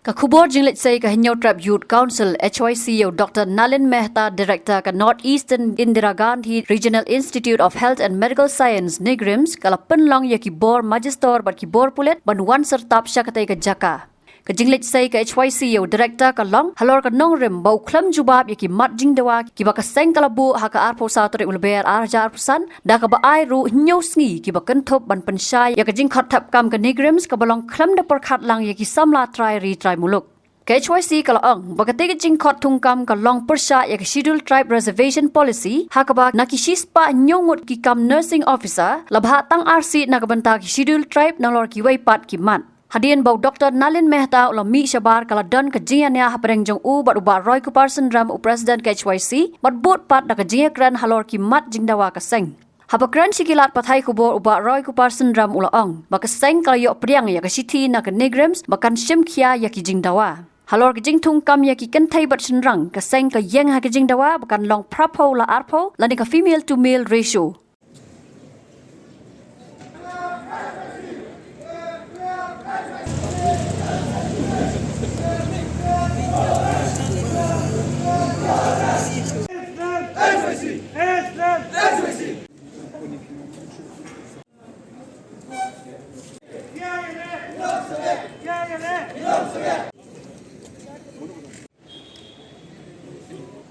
Kakubor jinglit say Kahinyo Tribe Youth Council HYCO Dr. Nalin Mehta Director ka Northeastern Indira Gandhi Regional Institute of Health and Medical Science NIGRIMS kala penlong ya kibor Magistor bat kibor pulet banwan sertap syakatai ka Jaka. Ka jinglit say ka HYCO Director ka long halor ka nongrim bau klam jubab ya ki mat jingdawa ki baka seng kalabu haka arpo sa tori ulber arjar pusan da ka ba ai ru nyo sngi ki bakan thop ban pensai ya ka jing khat thap kam ka NIGRIMS ka balong klam da perkhat lang ya ki samla try retry muluk. KHYC kalaang bagate jing khot thungkam ka long persha ya scheduled tribe reservation policy hakaba nakishispa nyongut ki kam nursing officer labha tang RC nakabanta ki scheduled tribe nalor ki waipat ki mat hadian bau Dr. Nalin Mehta ulami shabar kala dan ka jianya hapreng jong u bat uba Roy Kuparsan ram u president KHYC bat bot pat da ka jia kran halor ki mat jingdawa ka seng Habakran sikilat pathai kubor uba Roy Kuparsan ram ulaang baka seng kala yok priang ya ka city na ka NIGRIMS bakan shimkhia ya ki jingdawa Halor ka jing thungkam ya ki kenthai bat senrang ka seng ka yeng ha ka jingdawa bakan long prapo la arpo lani ka female to male ratio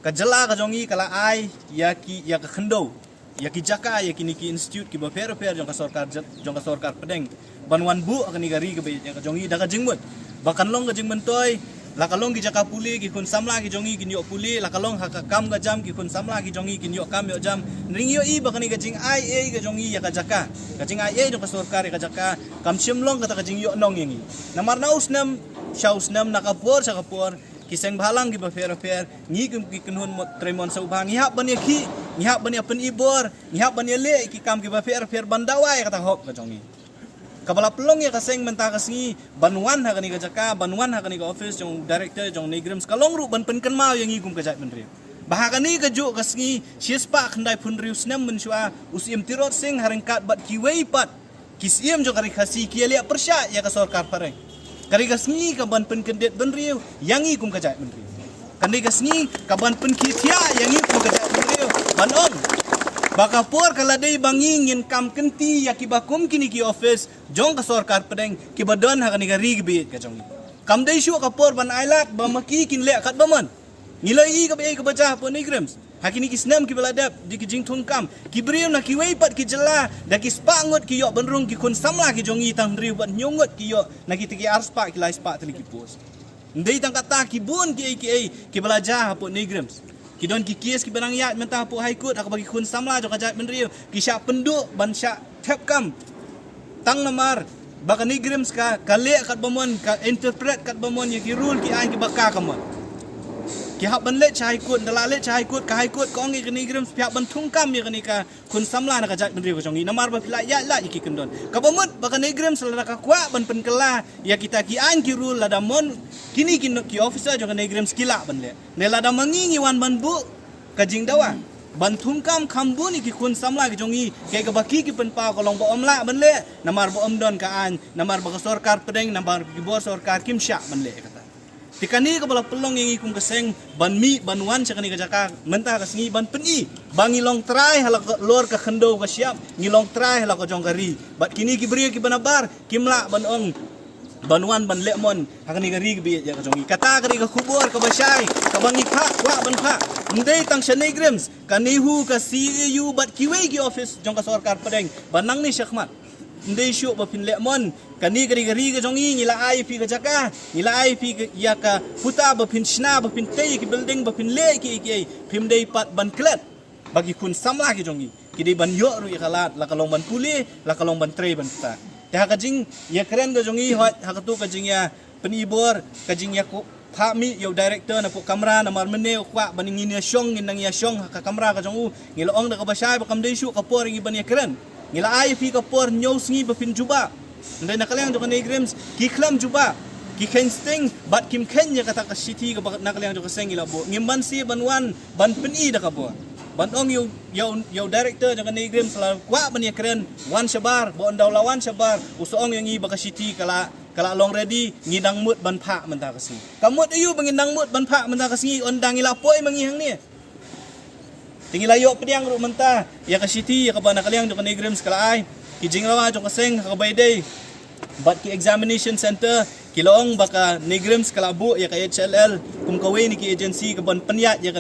Kajala kajongi kala ai ya ka khendo ya ki Jaka ya ki niki institute ki ba fer jong ka sarkar pedeng banwan bu akani gari ke ya kajongi da ka jingmut bakan long ka jingmen toy la kalong ki Jaka puli ki kun samla ki jongi ki nyok puli la kalong ha ka kam ga jam ki kun samla ki jongi ki nyok kam yo jam ring yo i bakani ka jing ai e ka jongi ya ka Jaka ka jing ai e jong ka sarkar ka Jaka kam simlong ka jing yo nong yangi namar na usnam shausnam nakapor sa kapor kiseng balang ki ba fer ngi kum ki kunhun mot tremon sa ubang ihap bania ki ihap bania pen ibor ihap bania le ki kam ki ba fer bandawai kata hop ka jongi kabala pelong ya kaseng menta kasngi banwan ha kani ka Jaka banwan ha kani ka office jong director jong NIGRIMS kalong ru ban pen kan mau yang ngi kum ka jat menri bahakani ka ju kasngi shispa khandai pun rius nam menshua usim tirot sing harengkat bat ki wei pat kisiem jo kari khasi ki lia persya ya ka sarkar pareng Karigas ni kaban pen kendet benriu yangi kum kajat benriu. Karigas ni kaban pen kitia yangi kum kajat benriu. Banon. Bakapor kaladai bangi ngin kam kenti yakibakum kini ki office jong ka sarkar pedeng ki badon ha kani gari gebet ka jong. Kam dai shu kapor ban ailat ba maki kin le kat baman. Ngilai ka be ka baca pun NIGRIMS. Hakini kisnam ki baladap di ki jing thungkam ki brium na ki weipat ki jela da ki spangot ki yok benrung ki kun samla ki jongi tang riu bat nyongot ki yok na ki tiki arspa ki lai spa tli ki pos ndei tang kata ki bun ki belajar hapo NIGRIMS ki don ki kies ki benang yat mentah hapo high court ak bagi kun samla jo kajat benriu ki syak penduk ban syak tepkam tang namar baka NIGRIMS ka kale kat bomon ka interpret kat bomon ye ki rule ki an ki bakka kamon ki hak ban le chai kut dalale chai kut ka hai kut ko ngi kini NIGRIMS pihak ban thungkam ya kini ka kun samla na ka jat benri ko jongi namar ba pila ya la iki kendon ka bomut ba ka NIGRIMS la ka kwa ban pen kela ya kita ki an ki rule la damon kini ki officer jo ka NIGRIMS kila ban le ne la da mangi wan ban bu ka jing dawa ban thungkam khambuni ki kun samla ki jongi ke ka baki ki pen pa ko long ba omla ban le namar ba omdon ka an namar ba ka sarkar pedeng namar ki bor sarkar kimsha ban le Tikani ka bala pelong yang ikum keseng ban mi banwan sakani ka Jaka mentah kasngi ban peni bangi long try hala lor ka khendo ka siap ngilong try hala ka jonggari bat kini ki beri ki banabar kimla ban ong banwan ban lemon hakani gari bi ya ka jongi kata kari ka kubur ka basai ka bangi kha wa ban kha ndei tang NIGRIMS kanihu ka CEU bat kiwe ki office jong ka sarkar pedeng banang ni Syekmat ndei syu ba pin lemon kani gari ka jongi ngila ai pi ka Jaka ngila ai pi ya ka puta ba pin sna ba pin tei ki building ba pin le ki pim dei pat ban klet bagi kun samla ki jongi ki dei ban yo ru ikalat la kalong ban puli la kalong ban trei ban ta ta ka jing ya keren ka jongi ha ka tu ka jing ya penibor ka jing ya ko Thami yo director na po kamera na marmene kwa baningin ya syong nginang ya syong ka kamera ka jongu ngilong da ka basay ba kam dei syu ka por ngi ban ya keren ngila ai fi ka por nyos ngi ba pin juba ndai nakalang jo ka NIGRIMS ki klam juba ki kensting bat kim kenya kata ka city ka nakalang jo ka seng ila bo ngimban si banwan ban peni da ka bo ban ong yo director jo ka NIGRIMS la kwa ban ya keren wan shabar bo ndaw lawan shabar usoong yang i ba ka city kala kalau long ready ngidang mut ban pak mentah kasi kamut ayu bangindang mut ban pak mentah kasi ondang ila poi mangihang ni tinggi layok pediang ru mentah ya ka city ya ka bana kaliang jo ka Negrims kala ai ki jingrawa jo ka seng ka bayday but ki examination center kiloong baka Negrims kala bu ya ka HLL kum kawe ni ki agency ka ban penyat ya ka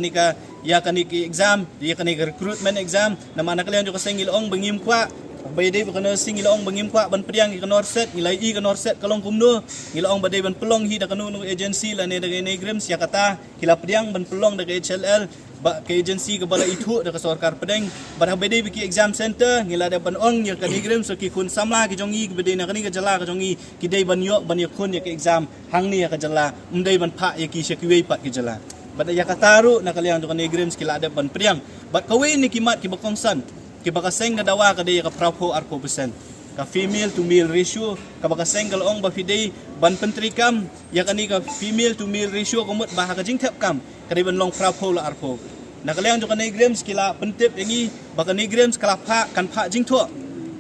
ni ki exam ya ka ni recruitment exam na mana kaliang jo ka seng iloong bangim kwa bayday baka nursing iloong bangim kwa ban pediang ki norset ngilai i ka norset kalong kumno iloong baday ban pelong hi da kanu agency la ne da Negrims ya kata kila pediang ban pelong da HLL ba ke agency ke bala itu da sarkar pedeng ba bede biki exam center ngila da ban ong ya ka Negrims so ki kun samla ki jongi ki bede na kani ka jala ka jongi ki dei ban yo kun ya ke exam hang ni ya ka jala umdei ban pha ya ki sekiwei pat ki jala ba ya ka taru na kaliang ka Negrims kila da ban priang ba kawe ni kimat ki bakongsan ki bakaseng ka dawa ka dei ka prapo arpo percent ka female to male ratio ka bakaseng ka ong ba fidei ban pentri kam ya kani ka female to male ratio kumut ba ka jing thep kam kadai ban long prapo la arpo na kaliang jo ka Negrims kila pentip yangi baka Negrims kala pha kan pha jing tho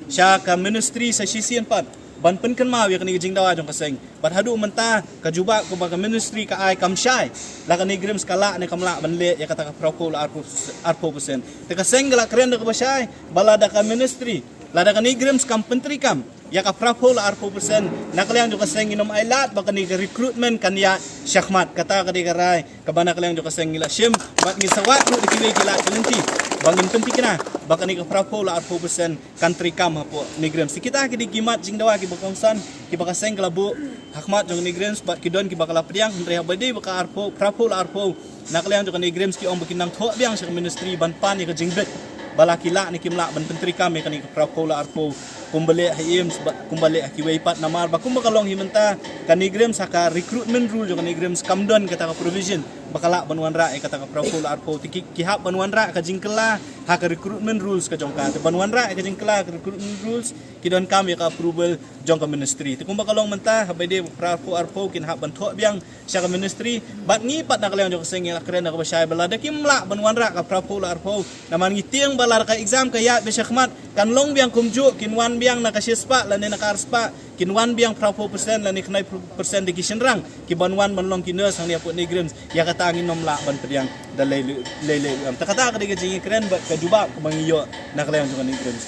sya ka ministry sa sisian pat ban pen kan ma ya kani jing dawa jong ka seng pat hadu menta ka juba ko baka ministry ka ai kam shai la ka Negrims kala ne kamla ban le ya kata ka prapo la arpo percent te ka seng la kren da ka basai bala da ka ministry la da ka Negrims kam pentri kam ya ka prapo la arpo percent na kaliang jo ka seng inom ailat baka ni recruitment kan ya syahmat kata ka di karai ka bana kaliang jo ka seng ila shim bat ni sawat ru dikiwe kila kelenti bangin tempi kena baka ni ka prapo la arpo percent country kam hapo Negrims kita ki di kimat jing dawa ki bakongsan ki baka seng kalabu hakmat jong Negrims bat ki don ki bakala pediang ndre habade baka arpo prapo la arpo na kaliang jo ka Negrims ki ong bakinang tho biang sa ministry ban pan ni ka jingbet bala kila ni kimla ban pentri kam ka ni ka prapo la arpo kumbali hims kumbali kiwei pat namar ba kumbakalong himenta ka Negrims ka recruitment rule jo ka Negrims kamdon kata ka provision bakala banwan ra kata ka prapo la arpo kihap banwan ra ka jingkela ha ka recruitment rules ka jongka banwan ra ka jingkela ka recruitment rules kidon kam ya ka approval jong ka ministry kumbakalong menta habade prapo arpo kin hap ban tho biang sya ka ministry bat ngi pat na kaleong jo ka seng ya kren ka basay bala da kimla banwan ra ka prapo la arpo naman ngitiang bala ka exam ka ya be syakmat kan long biang kumju kinwan biang nakasispa la ne nakarspa kinwan biang prapo percent la ne knai percent di kisenrang kibanwan manlong kinos hang ni apo Negrims ya kata angin nomla ban pediang da lele am takata ka diga jingi kren ba ka juba kumangiyo nakaleong jo ka Negrims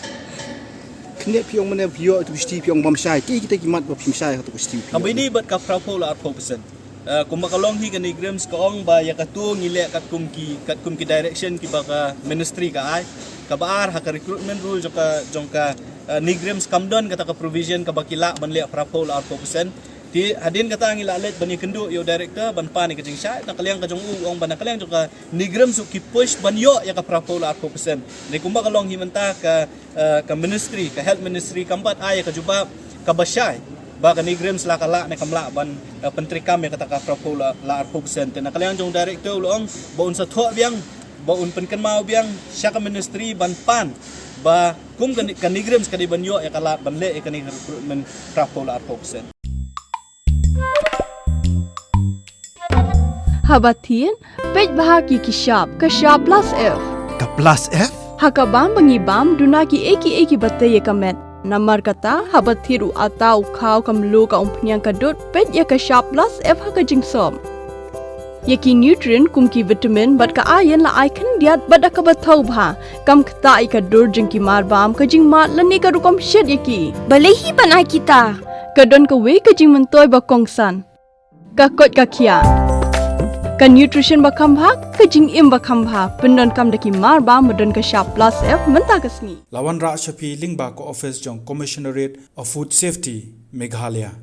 kene piong mana pio tu sti piong bam sai ki kita kimat ba pim sai tu sti kambi ni bat ka prapo la arpo percent kumakalong hi ka Negrims ka ong ba ya katu ngile kat kum ki direction ki ba ka ministry ka ai kabaar ha ka recruitment rule jong ka Negrims kamdon kata ka provision ka bakila banle prapo la arpo percent ti hadin kata ang ilalet bani kendu yo director ban pa ni ka jing sha na kaliang ka jong ong ban kaliang jong ka Negrims su ki push ban yo ya ka prapo la arpo percent ni kumakalong himenta ka ministry ka health ministry kampat ay ka juba ka basay ba ka Negrims la kala ne kamla ban pentri kam ya kata ka prapo la arpo percent na kaliang jong director ulong baun sa tho biang baun penken mau biang sya ka ministry ban pan ba kum ka Negrims ka di banyo ya kala banle ya ka ni recruitment prapo la arpo percent Habatin pej bahagi kishap kashap plus F ka plus F hakabam bangibam duna ki eki batte ye kamet namar kata habathiru atau khau kamlu ka umpnyang kadut pej ya kashap plus F haka jingsom yaki nutrient kum ki vitamin bat ka iron la icon diat bada ka bathau bha kam khta i ka dur jing ki mar bam ka jing mat la ne ka rukom shed yaki balehi bana kita ka don ka we ka jing mentoy ba kongsan ka kot ka khia ka nutrition ba khambha ka jing im ba khambha pendon kam daki mar ba modon ka sharp plus F menta ka sngi Lawan Ra Shafi Lingba ko office jong Commissionerate of Food Safety Meghalaya